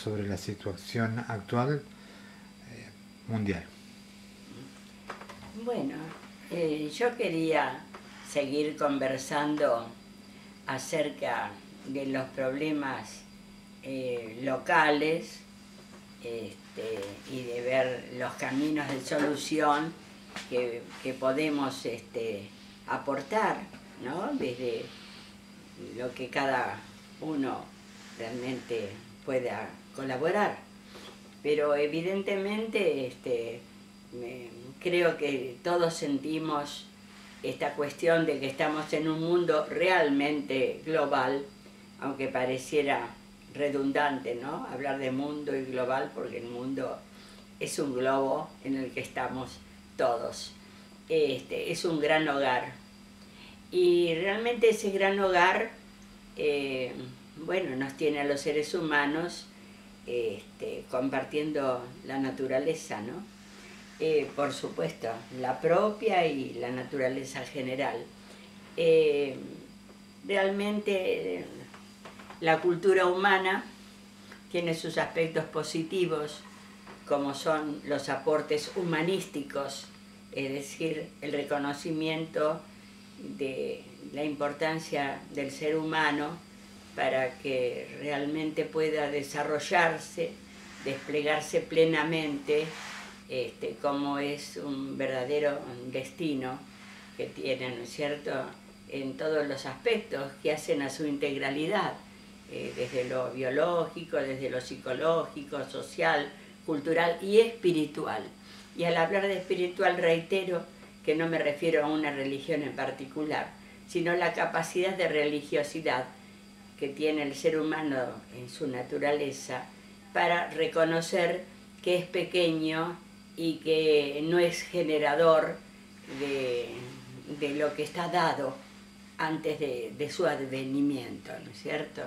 sobre la situación actual mundial. Bueno, yo quería seguir conversando acerca de los problemas locales y de ver los caminos de solución que podemos aportar, ¿no? Desde lo que cada uno realmente pueda colaborar. Pero evidentemente creo que todos sentimos esta cuestión de que estamos en un mundo realmente global, aunque pareciera redundante, ¿no? Hablar de mundo y global, porque el mundo es un globo en el que estamos todos. Es un gran hogar. Y realmente ese gran hogar, bueno, nos tiene a los seres humanos compartiendo la naturaleza, ¿no? Por supuesto, la propia y la naturaleza general. Realmente la cultura humana tiene sus aspectos positivos, como son los aportes humanísticos, es decir, el reconocimiento de la importancia del ser humano para que realmente pueda desarrollarse, desplegarse plenamente, como es un verdadero destino que tiene, ¿no es cierto?, en todos los aspectos que hacen a su integralidad, desde lo biológico, desde lo psicológico, social, cultural y espiritual. Y al hablar de espiritual reitero que no me refiero a una religión en particular, sino la capacidad de religiosidad que tiene el ser humano en su naturaleza para reconocer que es pequeño y que no es generador de lo que está dado antes de su advenimiento, ¿no es cierto?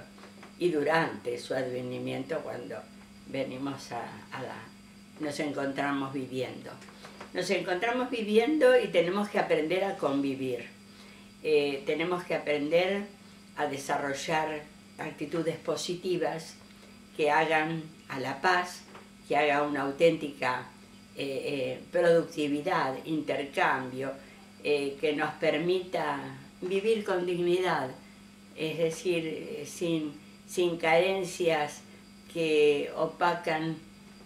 Y durante su advenimiento, cuando venimos nos encontramos viviendo. Nos encontramos viviendo y tenemos que aprender a convivir. Tenemos que aprender a desarrollar actitudes positivas que hagan a la paz, que haga una auténtica productividad, intercambio, que nos permita vivir con dignidad, es decir, sin carencias que opacan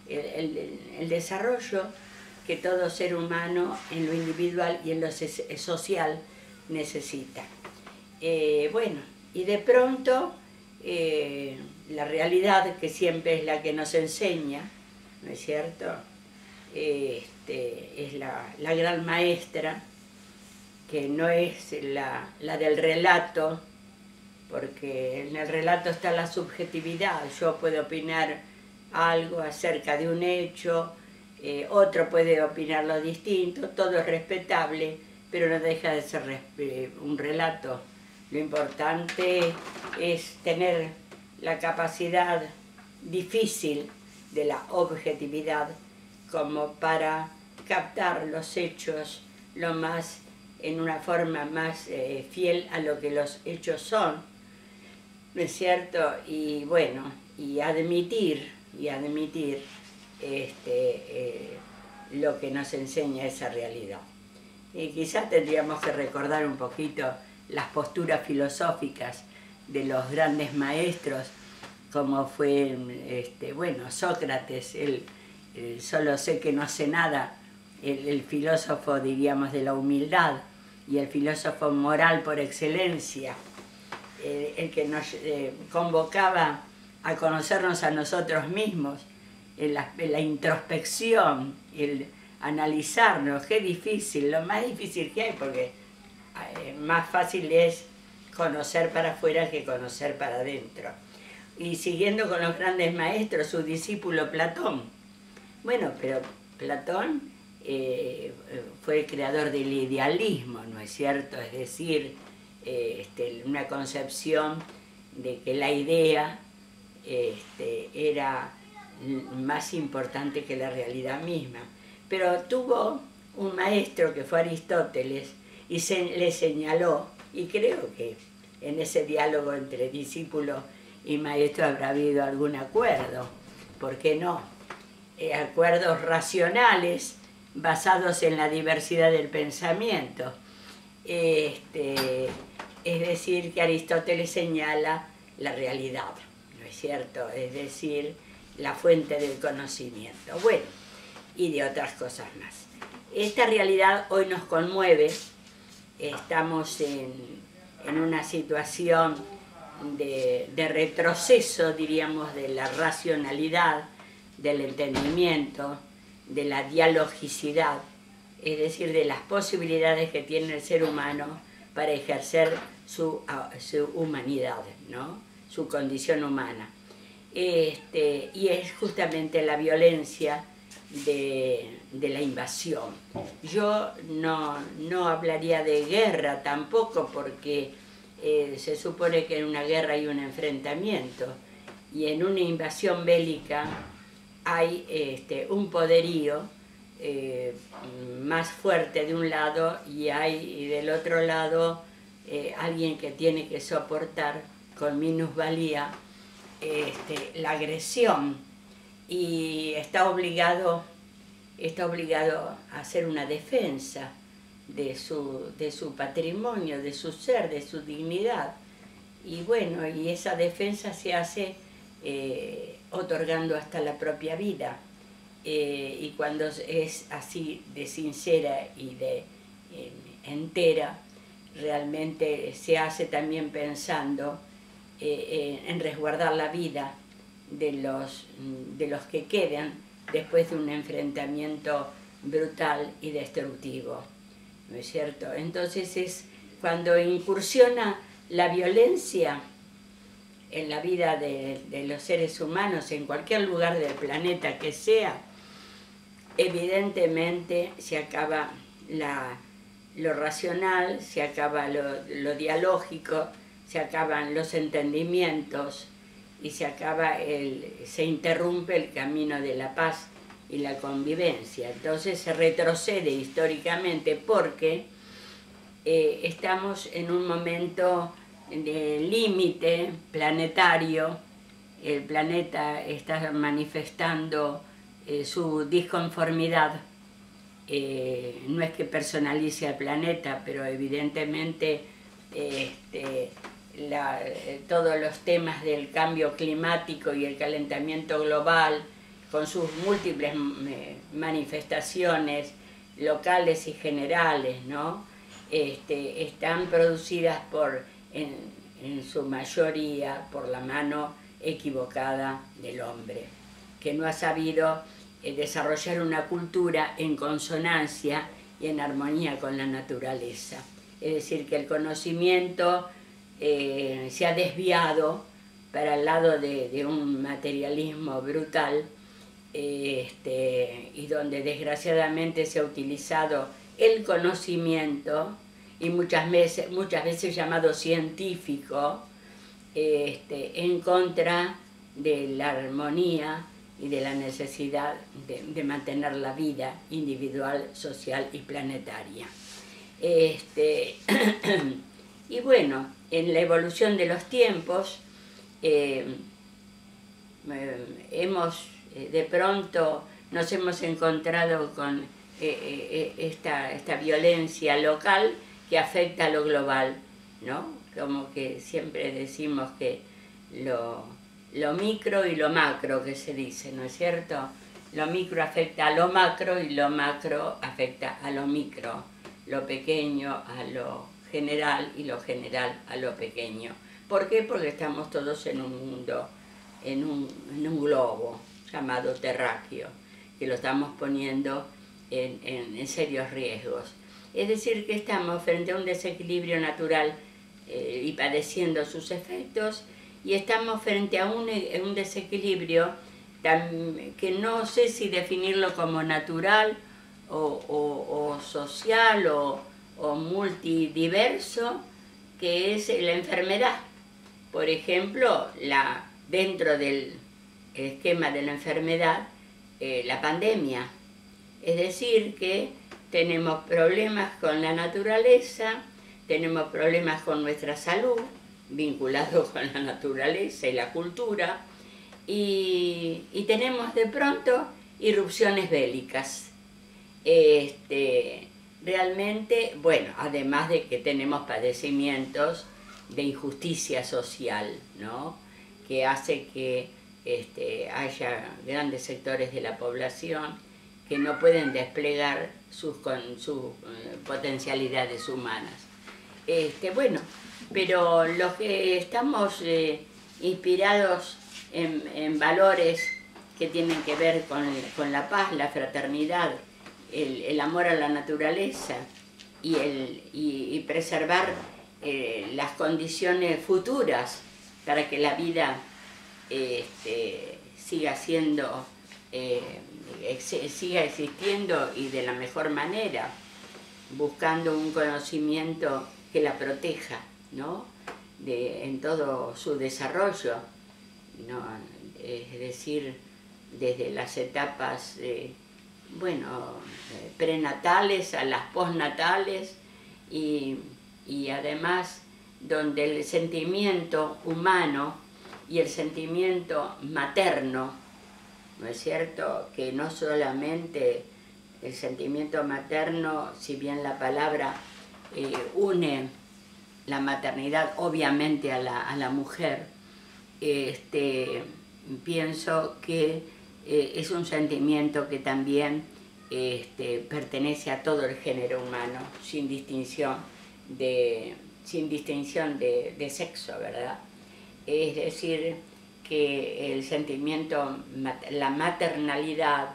el desarrollo que todo ser humano en lo individual y en lo social necesita. Bueno, y de pronto la realidad, que siempre es la que nos enseña, ¿no es cierto?, es la gran maestra, que no es la del relato, porque en el relato está la subjetividad. Yo puedo opinar algo acerca de un hecho, otro puede opinar lo distinto, todo es respetable, pero no deja de ser un relato. Lo importante es tener la capacidad difícil de la objetividad como para captar los hechos en una forma más fiel a lo que los hechos son, ¿no es cierto? Y bueno, y admitir lo que nos enseña esa realidad. Y quizás tendríamos que recordar un poquito las posturas filosóficas de los grandes maestros, como fue, bueno, Sócrates, solo sé que no sé nada, el filósofo, diríamos, de la humildad, y el filósofo moral por excelencia, el que nos convocaba a conocernos a nosotros mismos, en la introspección, el analizarnos. Qué difícil, lo más difícil que hay, porque más fácil es conocer para afuera que conocer para adentro. Y siguiendo con los grandes maestros, su discípulo Platón. Bueno, pero Platón fue el creador del idealismo, ¿no es cierto? Es decir, una concepción de que la idea era más importante que la realidad misma. Pero tuvo un maestro que fue Aristóteles y le señaló, y creo que en ese diálogo entre discípulo y maestro habrá habido algún acuerdo, ¿por qué no? Acuerdos racionales basados en la diversidad del pensamiento. Es decir, que Aristóteles señala la realidad, ¿no es cierto? Es decir, la fuente del conocimiento. Bueno, y de otras cosas más. Esta realidad hoy nos conmueve. Estamos en una situación de retroceso, diríamos, de la racionalidad, del entendimiento, de la dialogicidad, es decir, de las posibilidades que tiene el ser humano para ejercer su humanidad, ¿no? Su condición humana. Y es justamente la violencia de la invasión. Yo no hablaría de guerra tampoco, porque se supone que en una guerra hay un enfrentamiento, y en una invasión bélica hay un poderío más fuerte de un lado, y hay del otro lado alguien que tiene que soportar con minusvalía la agresión, y está obligado a hacer una defensa de su patrimonio, de su ser, de su dignidad. Y bueno, y esa defensa se hace otorgando hasta la propia vida. Y cuando es así de sincera y de entera, realmente se hace también pensando en resguardar la vida de los que quedan después de un enfrentamiento brutal y destructivo, ¿no es cierto? Entonces es cuando incursiona la violencia en la vida de los seres humanos, en cualquier lugar del planeta que sea, evidentemente se acaba lo racional, se acaba lo dialógico, se acaban los entendimientos, y se interrumpe el camino de la paz y la convivencia. Entonces se retrocede históricamente, porque estamos en un momento de límite planetario. El planeta está manifestando su disconformidad. No es que personalice al planeta, pero evidentemente todos los temas del cambio climático y el calentamiento global, con sus múltiples manifestaciones locales y generales, ¿no? Están producidas en su mayoría por la mano equivocada del hombre, que no ha sabido desarrollar una cultura en consonancia y en armonía con la naturaleza. Es decir, que el conocimiento se ha desviado para el lado de un materialismo brutal, y donde desgraciadamente se ha utilizado el conocimiento, y muchas veces llamado científico, en contra de la armonía y de la necesidad de mantener la vida individual, social y planetaria. Y bueno, en la evolución de los tiempos de pronto nos hemos encontrado con esta violencia local que afecta a lo global, ¿no? Como que siempre decimos que lo micro y lo macro, que se dice, ¿no es cierto? Lo micro afecta a lo macro y lo macro afecta a lo micro, lo pequeño a lo general y lo general a lo pequeño. ¿Por qué? Porque estamos todos en un mundo, en un globo llamado terráqueo, que lo estamos poniendo en serios riesgos. Es decir, que estamos frente a un desequilibrio natural y padeciendo sus efectos, y estamos frente a un desequilibrio que no sé si definirlo como natural o social o multidiverso, que es la enfermedad. Por ejemplo, dentro del esquema de la enfermedad, la pandemia. Es decir, que tenemos problemas con la naturaleza, tenemos problemas con nuestra salud, vinculados con la naturaleza y la cultura, y tenemos de pronto irrupciones bélicas. Realmente, bueno, además de que tenemos padecimientos de injusticia social, ¿no? Que hace que haya grandes sectores de la población que no pueden desplegar sus potencialidades humanas. Bueno, pero los que estamos inspirados en valores que tienen que ver con la paz, la fraternidad, el amor a la naturaleza y preservar las condiciones futuras para que la vida siga existiendo y de la mejor manera, buscando un conocimiento que la proteja, ¿no? En todo su desarrollo, ¿no? Es decir, desde las etapas prenatales a las postnatales y además donde el sentimiento humano y el sentimiento materno, ¿no es cierto? Que no solamente el sentimiento materno, si bien la palabra une la maternidad obviamente a la mujer, pienso que es un sentimiento que también pertenece a todo el género humano, sin distinción de sexo, ¿verdad? Es decir, que el sentimiento, la maternalidad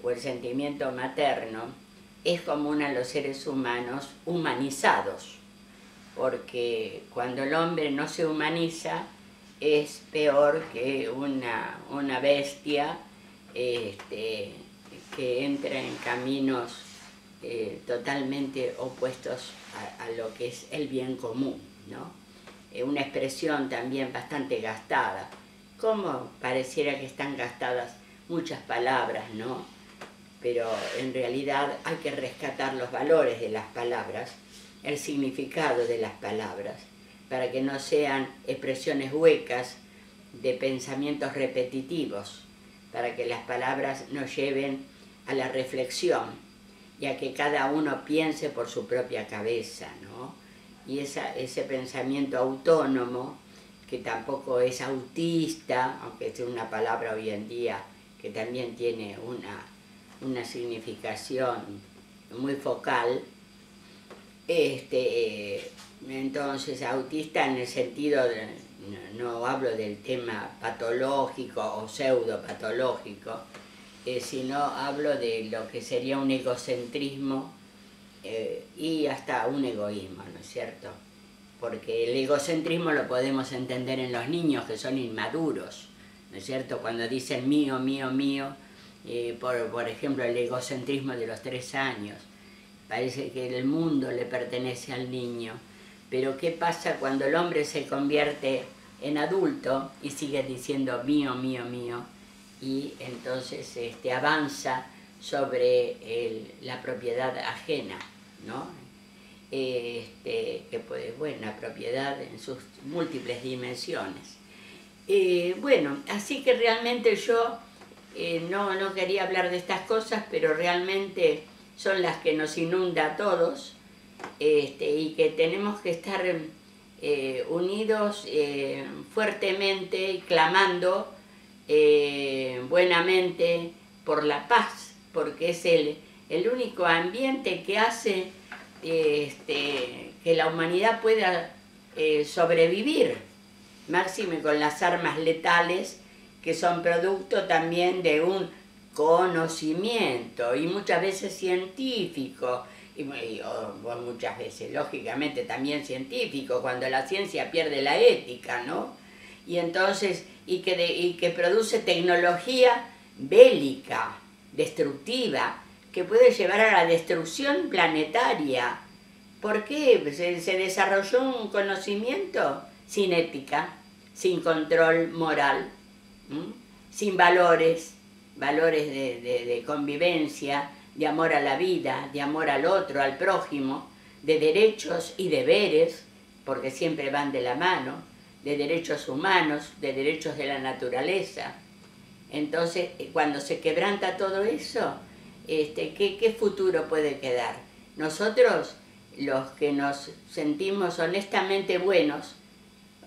o el sentimiento materno es común a los seres humanos humanizados, porque cuando el hombre no se humaniza es peor que una bestia que entra en caminos totalmente opuestos a lo que es el bien común, ¿no? Una expresión también bastante gastada, como pareciera que están gastadas muchas palabras, ¿no? Pero en realidad hay que rescatar los valores de las palabras, el significado de las palabras, para que no sean expresiones huecas de pensamientos repetitivos, para que las palabras nos lleven a la reflexión y a que cada uno piense por su propia cabeza, ¿no? Y ese pensamiento autónomo, que tampoco es autista, aunque es una palabra hoy en día que también tiene una significación muy focal, entonces autista en el sentido de, no hablo del tema patológico o pseudopatológico, sino hablo de lo que sería un egocentrismo y hasta un egoísmo, ¿no es cierto? Porque el egocentrismo lo podemos entender en los niños que son inmaduros, ¿no es cierto? Cuando dicen mío, mío, mío, por ejemplo el egocentrismo de los 3 años, parece que el mundo le pertenece al niño, pero ¿qué pasa cuando el hombre se convierte en adulto y sigue diciendo mío, mío, mío? Y entonces avanza sobre la propiedad ajena, ¿no? Que puede, bueno, la propiedad en sus múltiples dimensiones. Bueno, así que realmente yo no quería hablar de estas cosas, pero realmente son las que nos inunda a todos, y que tenemos que estar unidos fuertemente, clamando buenamente por la paz, porque es el único ambiente que hace que la humanidad pueda sobrevivir, máxime con las armas letales que son producto también de un conocimiento y muchas veces científico, y muchas veces lógicamente también científico, cuando la ciencia pierde la ética, ¿no? Y entonces, y que produce tecnología bélica, destructiva, que puede llevar a la destrucción planetaria. ¿Por qué? Se desarrolló un conocimiento sin ética, sin control moral, sin valores de convivencia, de amor a la vida, de amor al otro, al prójimo, de derechos y deberes, porque siempre van de la mano, de derechos humanos, de derechos de la naturaleza. Entonces, cuando se quebranta todo eso, ¿qué futuro puede quedar? Nosotros, los que nos sentimos honestamente buenos,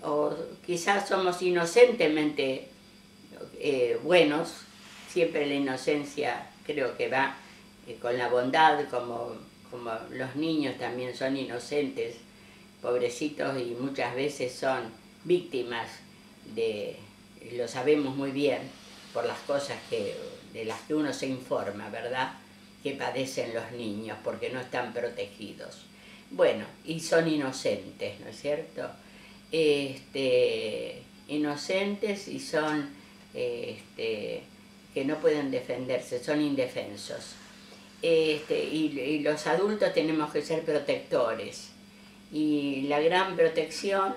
o quizás somos inocentemente buenos, siempre la inocencia creo que va con la bondad, como los niños también son inocentes, pobrecitos, y muchas veces son víctimas lo sabemos muy bien, por las cosas de las que uno se informa, ¿verdad?, que padecen los niños porque no están protegidos. Bueno, y son inocentes, ¿no es cierto? Inocentes, y son que no pueden defenderse, son indefensos. Y los adultos tenemos que ser protectores, y la gran protección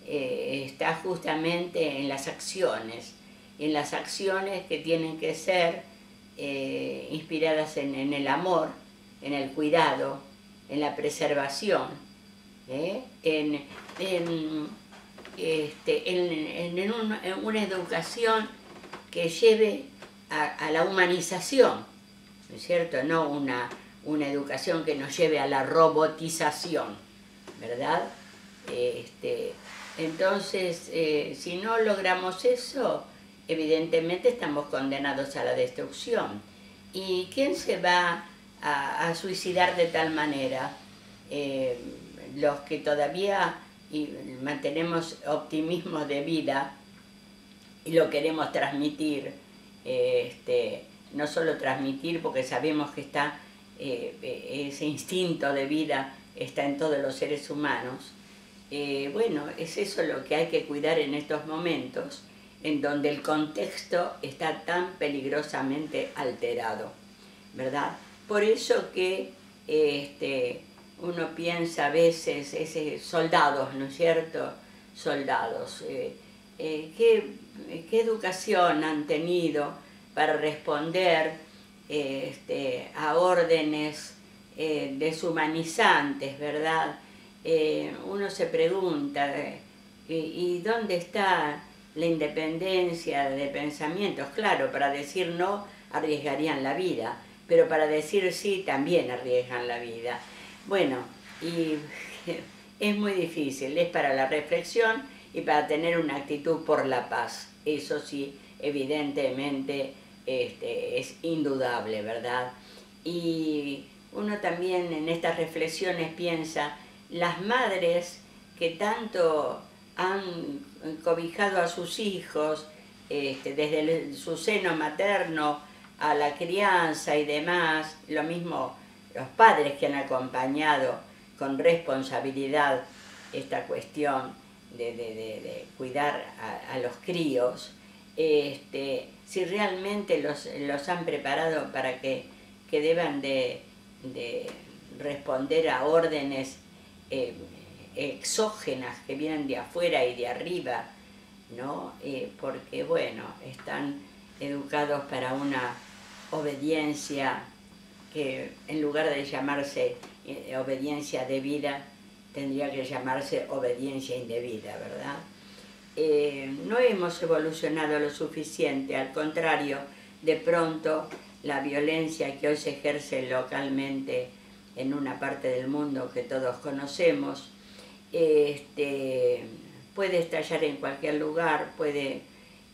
está justamente en las acciones que tienen que ser inspiradas en el amor, en el cuidado, en la preservación, en una educación que lleve a la humanización, ¿no es cierto? No una educación que nos lleve a la robotización, ¿verdad? Entonces, si no logramos eso, evidentemente estamos condenados a la destrucción. ¿Y quién se va a suicidar de tal manera? Los que todavía mantenemos optimismo de vida y lo queremos transmitir, no solo transmitir porque sabemos que está ese instinto de vida está en todos los seres humanos. Bueno, es eso lo que hay que cuidar en estos momentos, en donde el contexto está tan peligrosamente alterado, ¿verdad? Por eso que uno piensa a veces, soldados, ¿no es cierto? Soldados, ¿qué educación han tenido para responder a órdenes deshumanizantes, ¿verdad? Uno se pregunta, ¿y dónde está la independencia de pensamientos? Claro, para decir no arriesgarían la vida, pero para decir sí también arriesgan la vida. Bueno, y es muy difícil, es para la reflexión y para tener una actitud por la paz. Eso sí, evidentemente es indudable, ¿verdad? Y uno también en estas reflexiones piensa, las madres que tanto han cobijado a sus hijos, desde su seno materno a la crianza y demás, lo mismo los padres que han acompañado con responsabilidad esta cuestión de cuidar a los críos, si realmente los han preparado para que deban de responder a órdenes exógenas que vienen de afuera y de arriba, ¿no? Porque, bueno, están educados para una obediencia que en lugar de llamarse obediencia debida, tendría que llamarse obediencia indebida, ¿verdad? No hemos evolucionado lo suficiente, al contrario, de pronto la violencia que hoy se ejerce localmente en una parte del mundo que todos conocemos, puede estallar en cualquier lugar,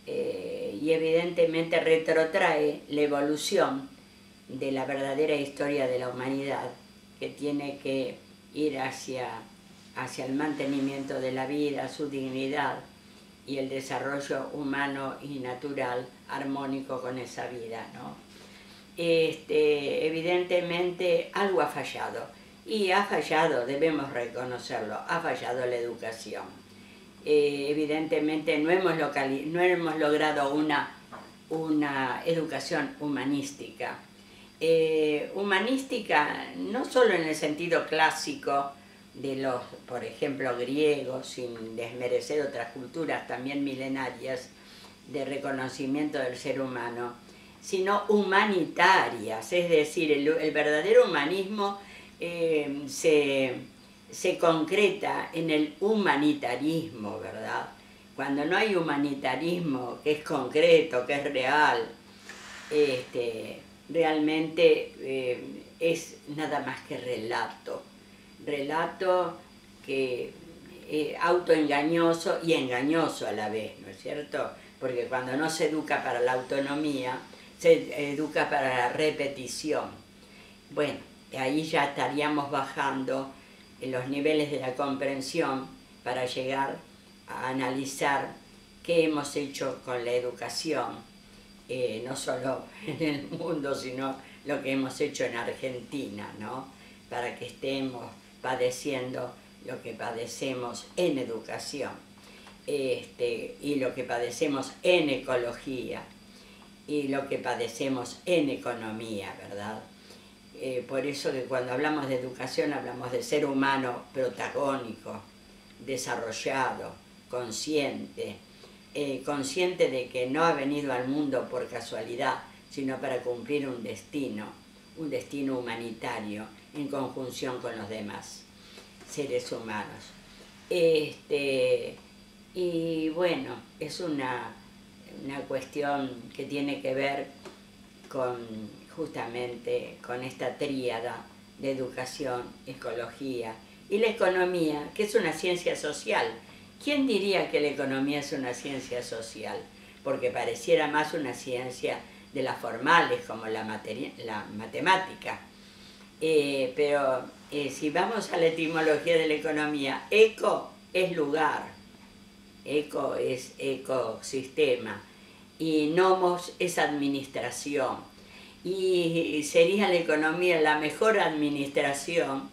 y evidentemente retrotrae la evolución de la verdadera historia de la humanidad, que tiene que ir hacia el mantenimiento de la vida, su dignidad y el desarrollo humano y natural armónico con esa vida, ¿no? Evidentemente algo ha fallado, y ha fallado, debemos reconocerlo, ha fallado la educación. Evidentemente no hemos logrado una educación humanística. Humanística no solo en el sentido clásico de los, por ejemplo, griegos, sin desmerecer otras culturas también milenarias de reconocimiento del ser humano, sino humanitarias, es decir, el verdadero humanismo se concreta en el humanitarismo, ¿verdad? cuando no hay humanitarismo que es concreto, que es real, realmente es nada más que relato. Relato que autoengañoso y engañoso a la vez, ¿no es cierto? Porque cuando no se educa para la autonomía, se educa para la repetición. Bueno, ahí ya estaríamos bajando en los niveles de la comprensión para llegar a analizar qué hemos hecho con la educación, no solo en el mundo, sino lo que hemos hecho en Argentina, ¿no? Para que estemos padeciendo lo que padecemos en educación, y lo que padecemos en ecología, y lo que padecemos en economía, ¿verdad? Por eso que cuando hablamos de educación hablamos de ser humano protagónico, desarrollado, consciente, consciente de que no ha venido al mundo por casualidad, sino para cumplir un destino humanitario en conjunción con los demás seres humanos. Y bueno, es una cuestión que tiene que ver justamente con esta tríada de educación, ecología y la economía, que es una ciencia social. ¿Quién diría que la economía es una ciencia social? Porque pareciera más una ciencia de las formales, como la matemática. Pero si vamos a la etimología de la economía, eco es lugar, eco es ecosistema, y nomos es administración. Y sería la economía la mejor administración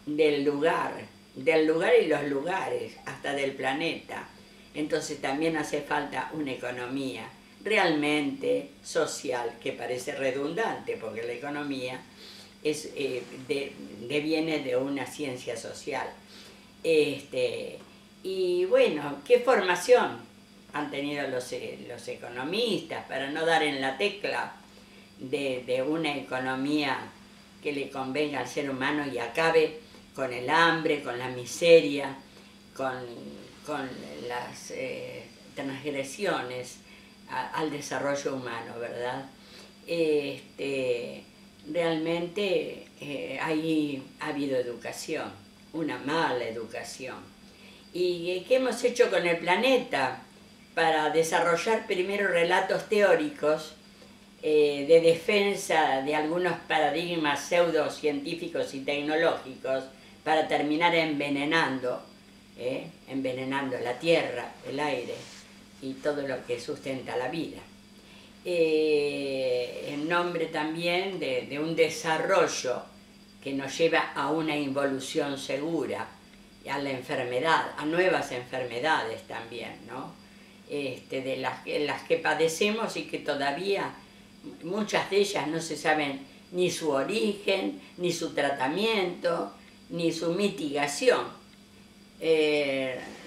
del lugar y los lugares, hasta del planeta. Entonces también hace falta una economía realmente social, que parece redundante, porque la economía deviene de una ciencia social. Y bueno, ¿qué formación han tenido los economistas para no dar en la tecla de una economía que le convenga al ser humano y acabe con el hambre, con la miseria, con las transgresiones al desarrollo humano, ¿verdad? Realmente ahí ha habido educación, una mala educación. ¿Y qué hemos hecho con el planeta? Para desarrollar primero relatos teóricos de defensa de algunos paradigmas pseudocientíficos y tecnológicos, para terminar envenenando la tierra, el aire y todo lo que sustenta la vida. En nombre también de un desarrollo que nos lleva a una involución segura, a la enfermedad, a nuevas enfermedades también, ¿no? De las que padecemos y que todavía muchas de ellas no se saben ni su origen, ni su tratamiento, ni su mitigación.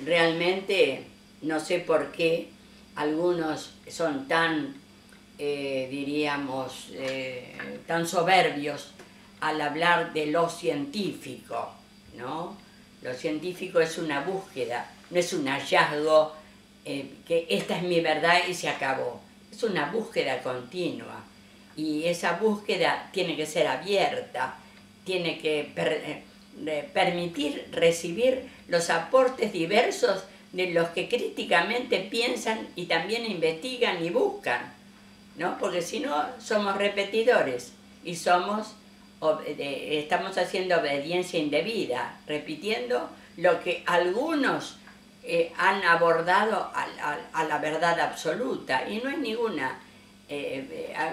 Realmente no sé por qué algunos son tan, diríamos, tan soberbios al hablar de lo científico, ¿no? Lo científico es una búsqueda, no es un hallazgo que esta es mi verdad y se acabó. Es una búsqueda continua, y esa búsqueda tiene que ser abierta, tiene que permitir recibir los aportes diversos de los que críticamente piensan y también investigan y buscan, ¿no? Porque si no, somos repetidores y estamos haciendo obediencia indebida, repitiendo lo que algunos han abordado a la verdad absoluta, y no es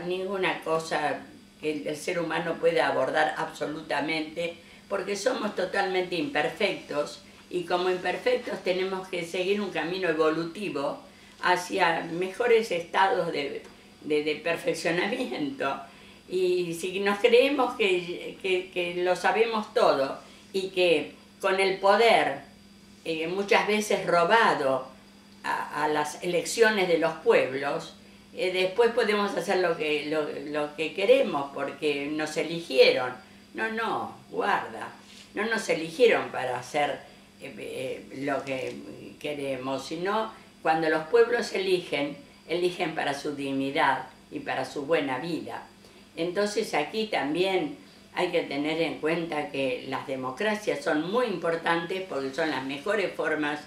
ninguna cosa que el ser humano pueda abordar absolutamente, porque somos totalmente imperfectos, y como imperfectos tenemos que seguir un camino evolutivo hacia mejores estados de perfeccionamiento. Y si nos creemos que lo sabemos todo, y que con el poder muchas veces robado a las elecciones de los pueblos, después podemos hacer lo que queremos porque nos eligieron. No, guarda, no nos eligieron para hacer lo que queremos, sino Cuando los pueblos eligen, eligen para su dignidad y para su buena vida. Entonces aquí también hay que tener en cuenta que las democracias son muy importantes porque son las mejores formas,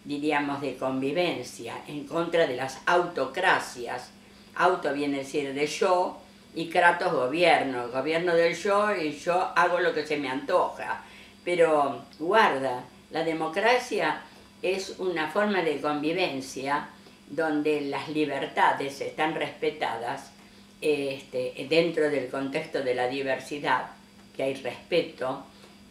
diríamos, de convivencia en contra de las autocracias. Auto viene a decir de yo y kratos gobierno, gobierno del yo y yo hago lo que se me antoja. Pero guarda, la democracia es una forma de convivencia donde las libertades están respetadas dentro del contexto de la diversidad, que hay respeto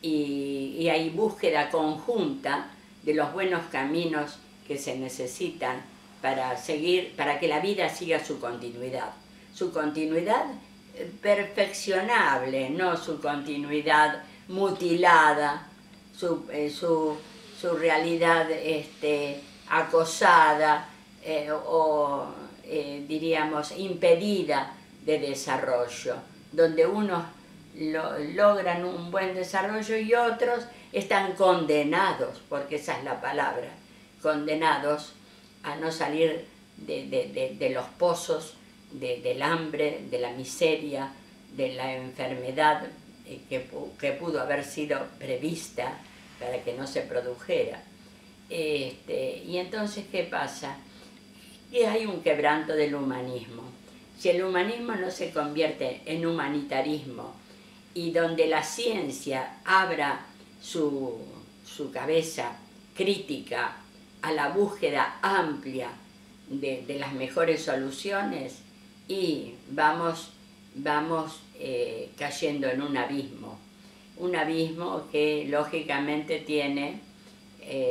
y hay búsqueda conjunta de los buenos caminos que se necesitan para que la vida siga su continuidad perfeccionable, no su continuidad mutilada, su realidad acosada diríamos impedida de desarrollo, donde unos logran un buen desarrollo y otros están condenados, porque esa es la palabra, condenados a no salir de los pozos del hambre, de la miseria, de la enfermedad que pudo haber sido prevista para que no se produjera. Y entonces, ¿qué pasa? Que hay un quebranto del humanismo. Si el humanismo no se convierte en humanitarismo y donde la ciencia abra su cabeza crítica a la búsqueda amplia de las mejores soluciones, y vamos cayendo en un abismo que lógicamente tiene,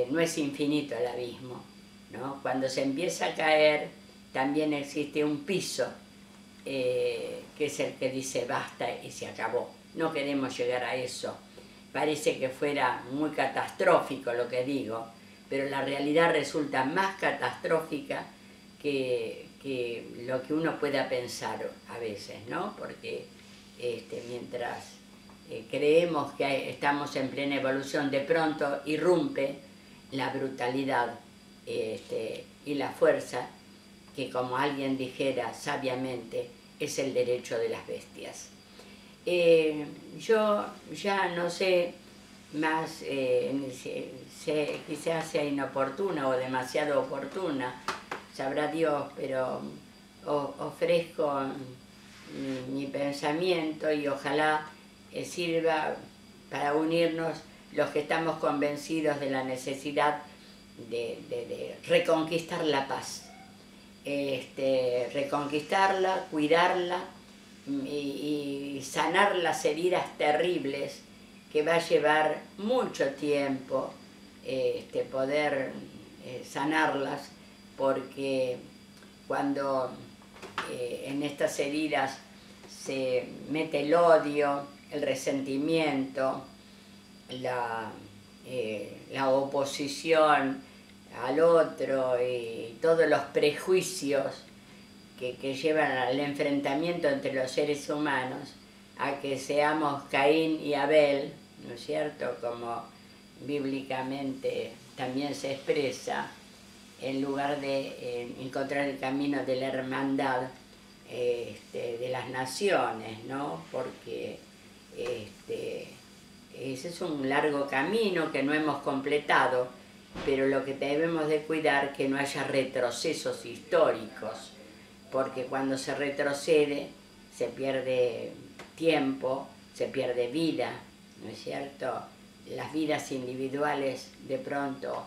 no es infinito el abismo, ¿no? Cuando se empieza a caer también existe un piso que es el que dice basta y se acabó. No queremos llegar a eso. Parece que fuera muy catastrófico lo que digo, pero la realidad resulta más catastrófica que lo que uno pueda pensar a veces, ¿no? Porque mientras creemos que estamos en plena evolución, de pronto irrumpe la brutalidad y la fuerza, que como alguien dijera sabiamente, es el derecho de las bestias. Yo ya no sé más, quizás sea inoportuna o demasiado oportuna, sabrá Dios, pero ofrezco mi pensamiento y ojalá sirva para unirnos los que estamos convencidos de la necesidad de reconquistar la paz, reconquistarla, cuidarla y sanar las heridas terribles que va a llevar mucho tiempo poder sanarlas, porque cuando en estas heridas se mete el odio, el resentimiento, la oposición al otro y todos los prejuicios que llevan al enfrentamiento entre los seres humanos, a que seamos Caín y Abel, ¿no es cierto?, como bíblicamente también se expresa, en lugar de encontrar el camino de la hermandad de las naciones, ¿no? Porque ese es un largo camino que no hemos completado, pero lo que debemos de cuidar es que no haya retrocesos históricos, porque cuando se retrocede se pierde tiempo, se pierde vida, ¿no es cierto? Las vidas individuales de pronto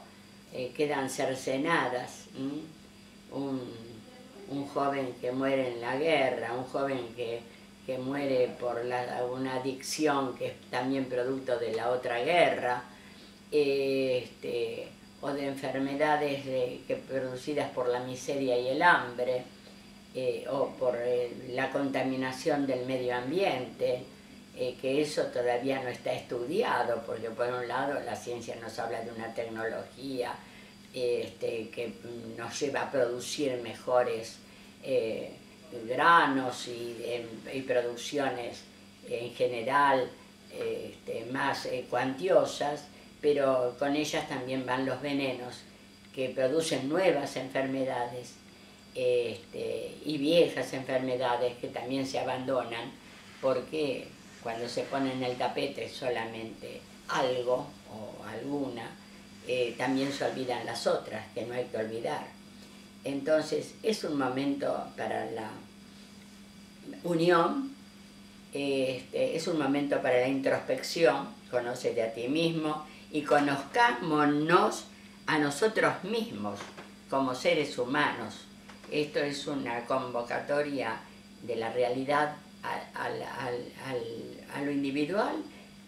quedan cercenadas. Un joven que muere en la guerra, un joven que muere por una adicción que es también producto de la otra guerra, o de enfermedades producidas por la miseria y el hambre, o por la contaminación del medio ambiente, que eso todavía no está estudiado, porque por un lado la ciencia nos habla de una tecnología que nos lleva a producir mejores granos y producciones en general más cuantiosas, pero con ellas también van los venenos que producen nuevas enfermedades y viejas enfermedades que también se abandonan porque cuando se pone en el tapete solamente algo o alguna, también se olvidan las otras, que no hay que olvidar. Entonces es un momento para la unión, es un momento para la introspección, conócete a ti mismo y conozcámonos a nosotros mismos como seres humanos. Esto es una convocatoria de la realidad a lo individual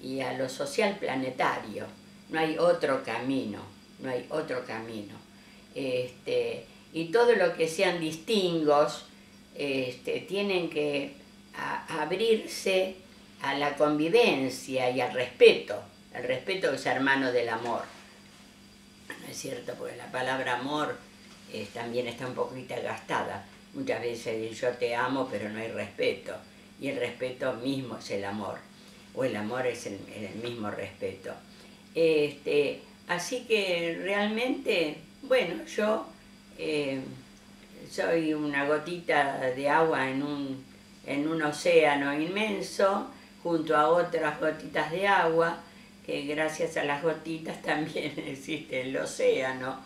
y a lo social planetario. No hay otro camino, no hay otro camino. Y todo lo que sean distingos tienen que abrirse a la convivencia y al respeto. El respeto es hermano del amor. ¿No es cierto? Porque la palabra amor también está un poquito gastada. Muchas veces yo te amo, pero no hay respeto. Y el respeto mismo es el amor. O el amor es el mismo respeto. Así que realmente, bueno, yo soy una gotita de agua en un océano inmenso, junto a otras gotitas de agua, que gracias a las gotitas también existe el océano.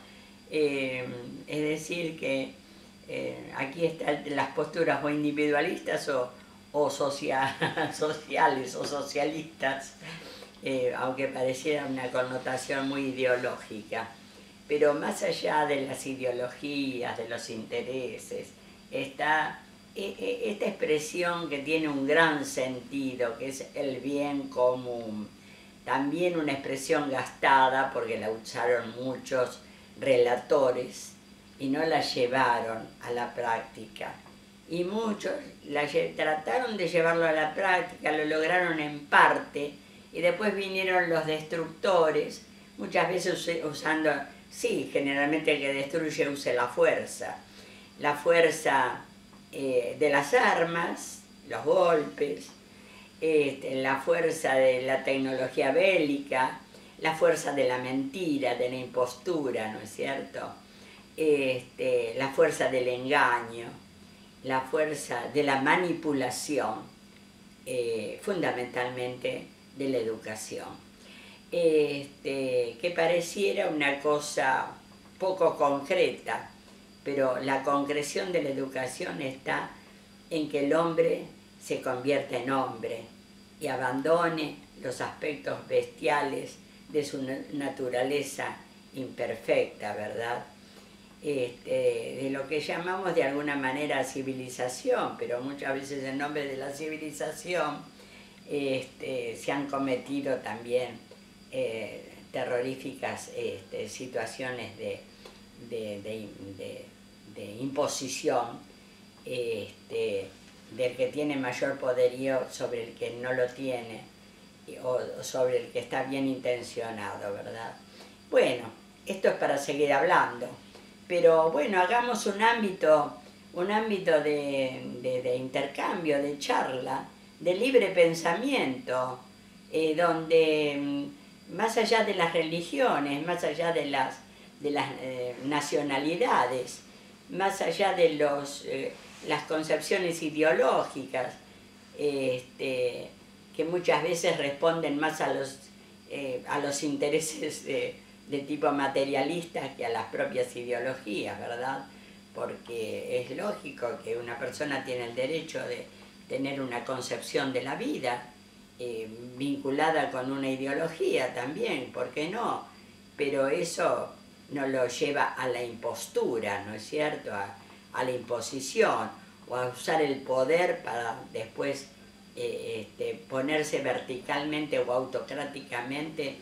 Es decir que aquí están las posturas o individualistas o sociales o socialistas, aunque pareciera una connotación muy ideológica. Pero más allá de las ideologías, de los intereses, está esta expresión que tiene un gran sentido, que es el bien común. También una expresión gastada porque la usaron muchos relatores y no la llevaron a la práctica. Y muchos trataron de llevarlo a la práctica, lo lograron en parte, y después vinieron los destructores, muchas veces usando, sí, generalmente el que destruye usa la fuerza de las armas, los golpes, la fuerza de la tecnología bélica, la fuerza de la mentira, de la impostura, ¿no es cierto? La fuerza del engaño, la fuerza de la manipulación, fundamentalmente de la educación. Que pareciera una cosa poco concreta, pero la concreción de la educación está en que el hombre se convierta en hombre y abandone los aspectos bestiales de su naturaleza imperfecta, ¿verdad? De lo que llamamos de alguna manera civilización, pero muchas veces en nombre de la civilización se han cometido también terroríficas situaciones de imposición del que tiene mayor poderío sobre el que no lo tiene o sobre el que está bien intencionado, ¿verdad? Bueno, esto es para seguir hablando, pero bueno, hagamos un ámbito de intercambio, de charla, de libre pensamiento, donde más allá de las religiones, más allá de las nacionalidades, más allá de las concepciones ideológicas, que muchas veces responden más a los intereses de tipo materialista que a las propias ideologías, ¿verdad? Porque es lógico que una persona tiene el derecho de tener una concepción de la vida vinculada con una ideología también, ¿por qué no? Pero eso no lo lleva a la impostura, ¿no es cierto? A la imposición o a usar el poder para después ponerse verticalmente o autocráticamente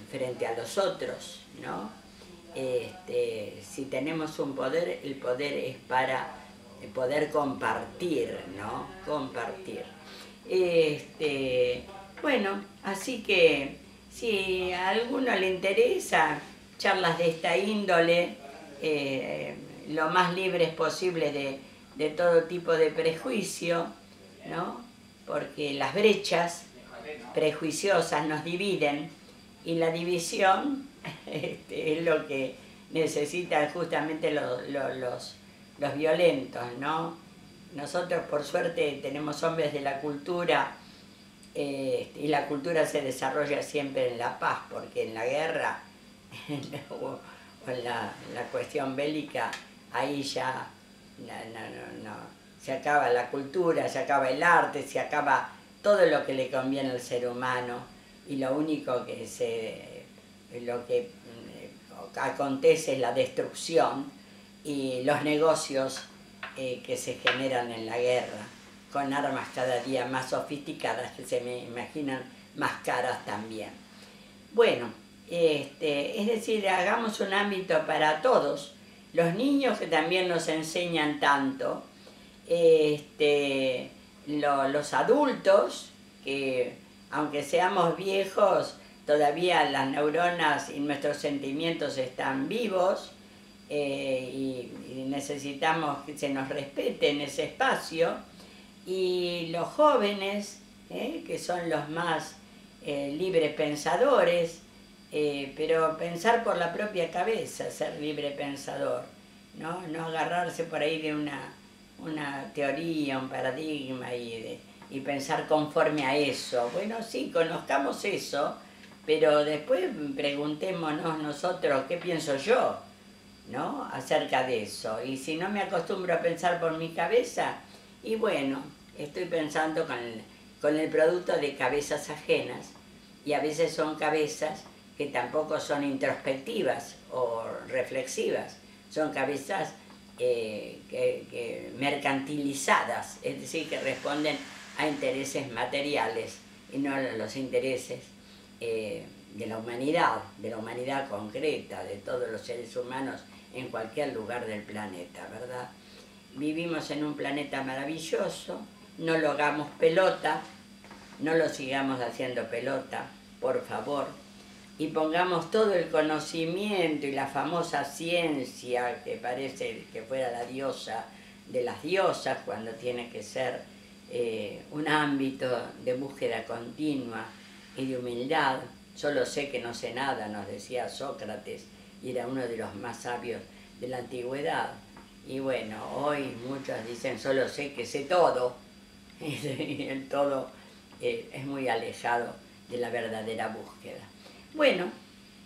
frente a los otros, ¿no? Si tenemos un poder, el poder es para poder compartir, ¿no? Compartir. Bueno, así que si a alguno le interesa charlas de esta índole, lo más libres posible de todo tipo de prejuicio, ¿no? Porque las brechas prejuiciosas nos dividen y la división es lo que necesitan justamente los violentos, ¿no? Nosotros por suerte tenemos hombres de la cultura, y la cultura se desarrolla siempre en la paz, porque en la guerra o en la cuestión bélica, ahí ya no, se acaba la cultura, se acaba el arte, se acaba todo lo que le conviene al ser humano, y lo único lo que acontece es la destrucción y los negocios que se generan en la guerra, con armas cada día más sofisticadas, que se me imaginan más caras también. Bueno, es decir, hagamos un ámbito para todos. Los niños, que también nos enseñan tanto, los adultos, que aunque seamos viejos, todavía las neuronas y nuestros sentimientos están vivos, y necesitamos que se nos respete en ese espacio, y los jóvenes, que son los más libres pensadores, pero pensar por la propia cabeza, ser libre pensador, no agarrarse por ahí de una teoría, un paradigma y pensar conforme a eso. Bueno, sí, conozcamos eso, pero después preguntémonos nosotros qué pienso yo, ¿no?, acerca de eso. Y si no me acostumbro a pensar por mi cabeza, y bueno, estoy pensando con el producto de cabezas ajenas, y a veces son cabezas que tampoco son introspectivas o reflexivas, son cabezas mercantilizadas, es decir, que responden a intereses materiales y no a los intereses de la humanidad concreta, de todos los seres humanos en cualquier lugar del planeta, ¿verdad? Vivimos en un planeta maravilloso, no lo hagamos pelota, no lo sigamos haciendo pelota, por favor, y pongamos todo el conocimiento y la famosa ciencia, que parece que fuera la diosa de las diosas, cuando tiene que ser un ámbito de búsqueda continua y de humildad. Solo sé que no sé nada, nos decía Sócrates, y era uno de los más sabios de la antigüedad. Y bueno, hoy muchos dicen, solo sé que sé todo, y el todo es muy alejado de la verdadera búsqueda. Bueno,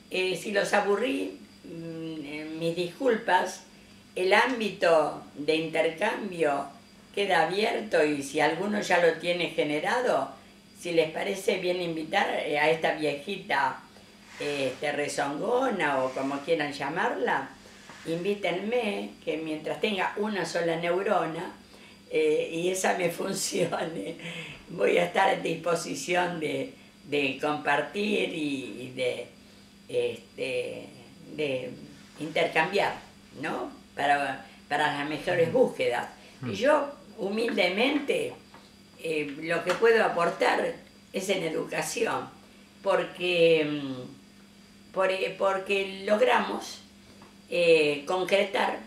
si los aburrí, mis disculpas. El ámbito de intercambio queda abierto, y si alguno ya lo tiene generado, si les parece bien invitar a esta viejita rezongona, o como quieran llamarla, invítenme, que mientras tenga una sola neurona y esa me funcione, voy a estar a disposición de compartir y de intercambiar, ¿no?, para las mejores búsquedas. Y yo, humildemente, lo que puedo aportar es en educación, porque logramos concretar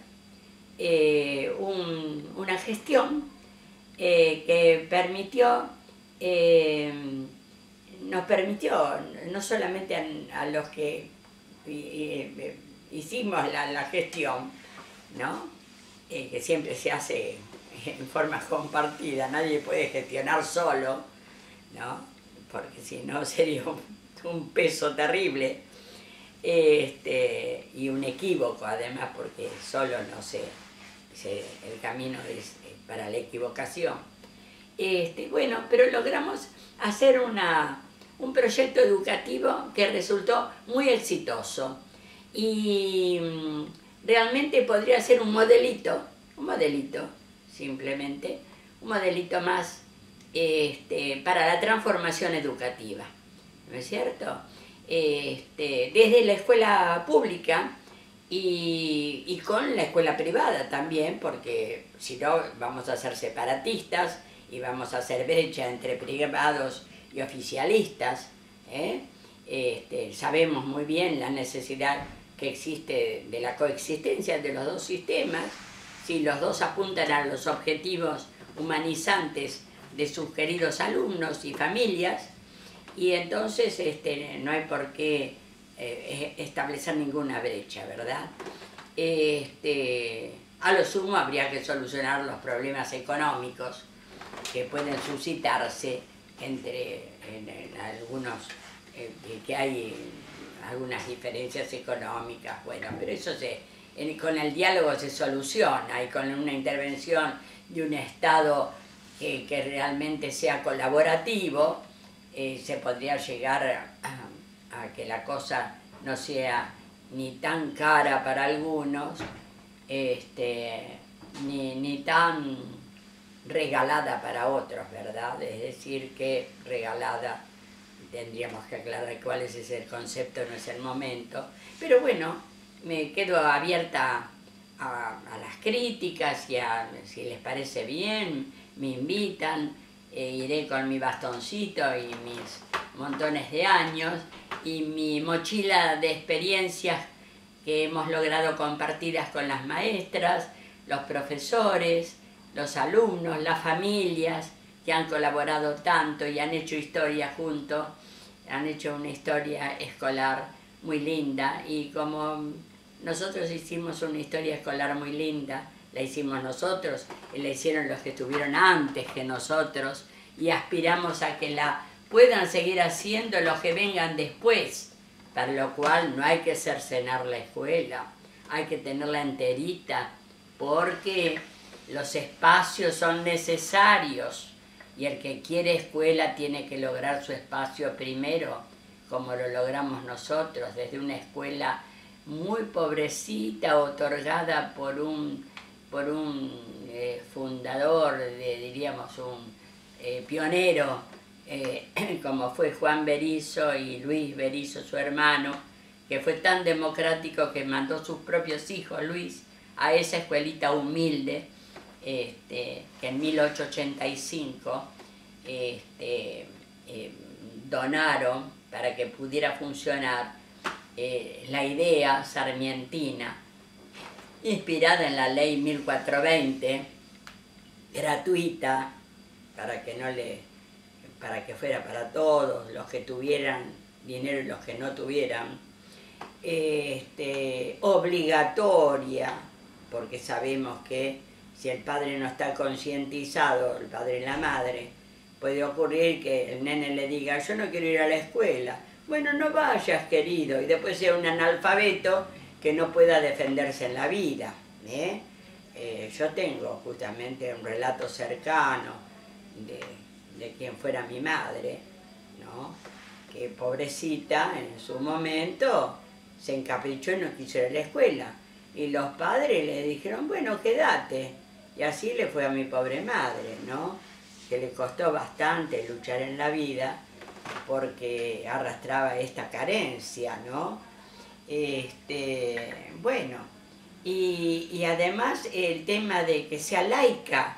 una gestión que nos permitió, no solamente a los que hicimos la gestión, ¿no?, que siempre se hace en forma compartida, nadie puede gestionar solo, ¿no?, porque si no sería un peso terrible, y un equívoco además, porque solo no el camino es para la equivocación. Bueno, pero logramos hacer un proyecto educativo que resultó muy exitoso, y realmente podría ser un modelito simplemente, un modelito más para la transformación educativa, ¿no es cierto? Desde la escuela pública y con la escuela privada también, porque si no vamos a ser separatistas y vamos a hacer brecha entre privados y oficialistas, sabemos muy bien la necesidad que existe de la coexistencia de los dos sistemas, si los dos apuntan a los objetivos humanizantes de sus queridos alumnos y familias, y entonces no hay por qué establecer ninguna brecha, ¿verdad? A lo sumo habría que solucionar los problemas económicos que pueden suscitarse en algunos, que hay algunas diferencias económicas, bueno, pero eso con el diálogo se soluciona, y con una intervención de un Estado que realmente sea colaborativo, se podría llegar a que la cosa no sea ni tan cara para algunos, ni tan regalada para otros, ¿verdad? Es decir, que regalada, tendríamos que aclarar cuál es ese concepto, no es el momento, pero bueno, me quedo abierta a las críticas y si les parece bien, me invitan, iré con mi bastoncito y mis montones de años y mi mochila de experiencias que hemos logrado compartidas con las maestras, los profesores, los alumnos, las familias que han colaborado tanto y han hecho historia juntos, han hecho una historia escolar muy linda, y como nosotros hicimos una historia escolar muy linda, la hicimos nosotros y la hicieron los que estuvieron antes que nosotros, y aspiramos a que la puedan seguir haciendo los que vengan después, para lo cual no hay que cercenar la escuela, hay que tenerla enterita, porque los espacios son necesarios y el que quiere escuela tiene que lograr su espacio primero, como lo logramos nosotros, desde una escuela muy pobrecita, otorgada por un fundador, diríamos un pionero, como fue Juan Berizo y Luis Berizo, su hermano, que fue tan democrático que mandó sus propios hijos, Luis, a esa escuelita humilde, que en 1885 donaron para que pudiera funcionar la idea sarmientina, inspirada en la ley 1420, gratuita, para que fuera para todos, los que tuvieran dinero y los que no tuvieran, obligatoria, porque sabemos que si el padre no está concientizado, el padre y la madre, puede ocurrir que el nene le diga, yo no quiero ir a la escuela. Bueno, no vayas, querido, y después sea un analfabeto que no pueda defenderse en la vida. Yo tengo justamente un relato cercano de quien fuera mi madre, ¿no? Que pobrecita en su momento se encaprichó y no quiso ir a la escuela. Y los padres le dijeron, bueno, quédate. Y así le fue a mi pobre madre, ¿no? Que le costó bastante luchar en la vida porque arrastraba esta carencia, ¿no? Bueno, y además el tema de que sea laica.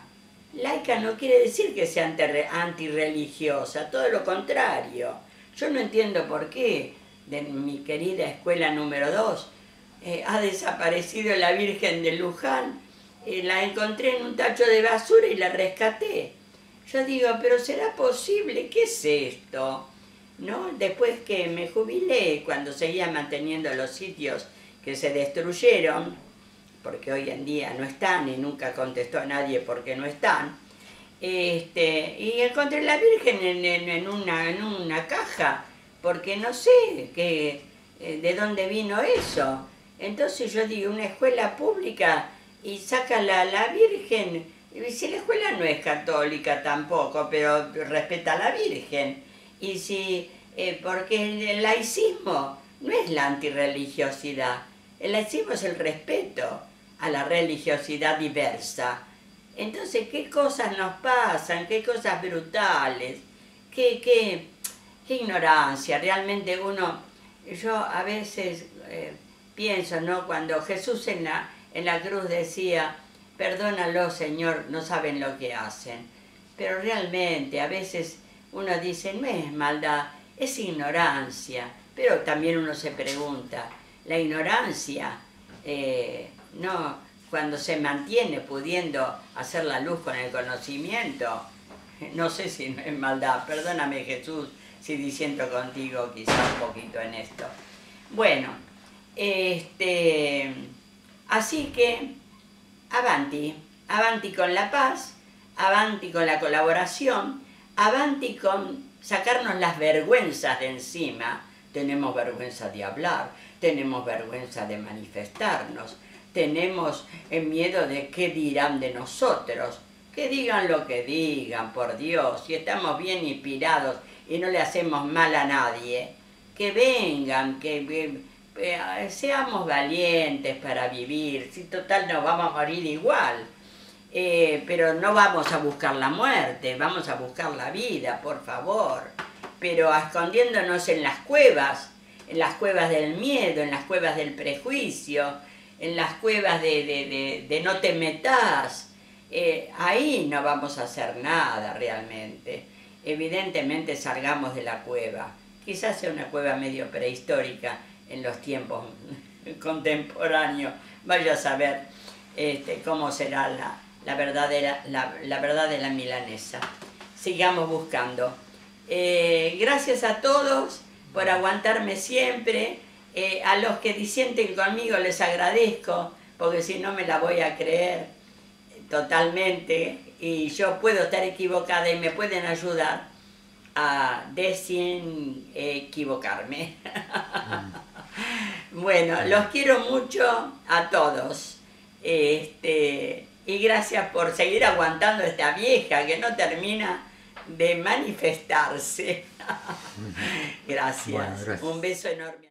Laica no quiere decir que sea antirreligiosa, todo lo contrario. Yo no entiendo por qué de mi querida escuela número 2 ha desaparecido la Virgen de Luján. La encontré en un tacho de basura y la rescaté. Yo digo, pero ¿será posible? ¿Qué es esto? ¿No? Después que me jubilé, cuando seguía manteniendo los sitios que se destruyeron, porque hoy en día no están y nunca contestó a nadie por qué no están, y encontré la Virgen en una caja, porque no sé de dónde vino eso. Entonces yo digo, una escuela pública y saca la Virgen, y si la escuela no es católica tampoco, pero respeta a la Virgen, y si, porque el laicismo no es la antirreligiosidad, el laicismo es el respeto a la religiosidad diversa. Entonces, ¿qué cosas nos pasan? ¿Qué cosas brutales? ¿Qué ignorancia? Realmente yo a veces pienso, ¿no? Cuando Jesús en la cruz decía, perdónalo, Señor, no saben lo que hacen. Pero realmente a veces uno dice, no es maldad, es ignorancia. Pero también uno se pregunta, la ignorancia, no, cuando se mantiene pudiendo hacer la luz con el conocimiento, no sé si no es maldad. Perdóname, Jesús, si disiento contigo quizá un poquito en esto. Bueno, así que avanti, avanti con la paz, avanti con la colaboración, avanti con sacarnos las vergüenzas de encima. Tenemos vergüenza de hablar, tenemos vergüenza de manifestarnos, tenemos miedo de qué dirán de nosotros. Que digan lo que digan, por Dios, si estamos bien inspirados y no le hacemos mal a nadie, que vengan, que seamos valientes para vivir, si total nos vamos a morir igual. Pero no vamos a buscar la muerte, vamos a buscar la vida, por favor. Pero escondiéndonos en las cuevas del miedo, en las cuevas del prejuicio, en las cuevas de no te metas, ahí no vamos a hacer nada realmente. Evidentemente salgamos de la cueva, quizás sea una cueva medio prehistórica en los tiempos contemporáneos, vaya a saber cómo será la verdad de la milanesa. Sigamos buscando. Gracias a todos por aguantarme siempre. A los que disienten conmigo les agradezco, porque si no me la voy a creer totalmente, y yo puedo estar equivocada y me pueden ayudar a desequivocarme. Bueno, los quiero mucho a todos. Y gracias por seguir aguantando a esta vieja que no termina de manifestarse. Gracias. Bueno, gracias. Un beso enorme.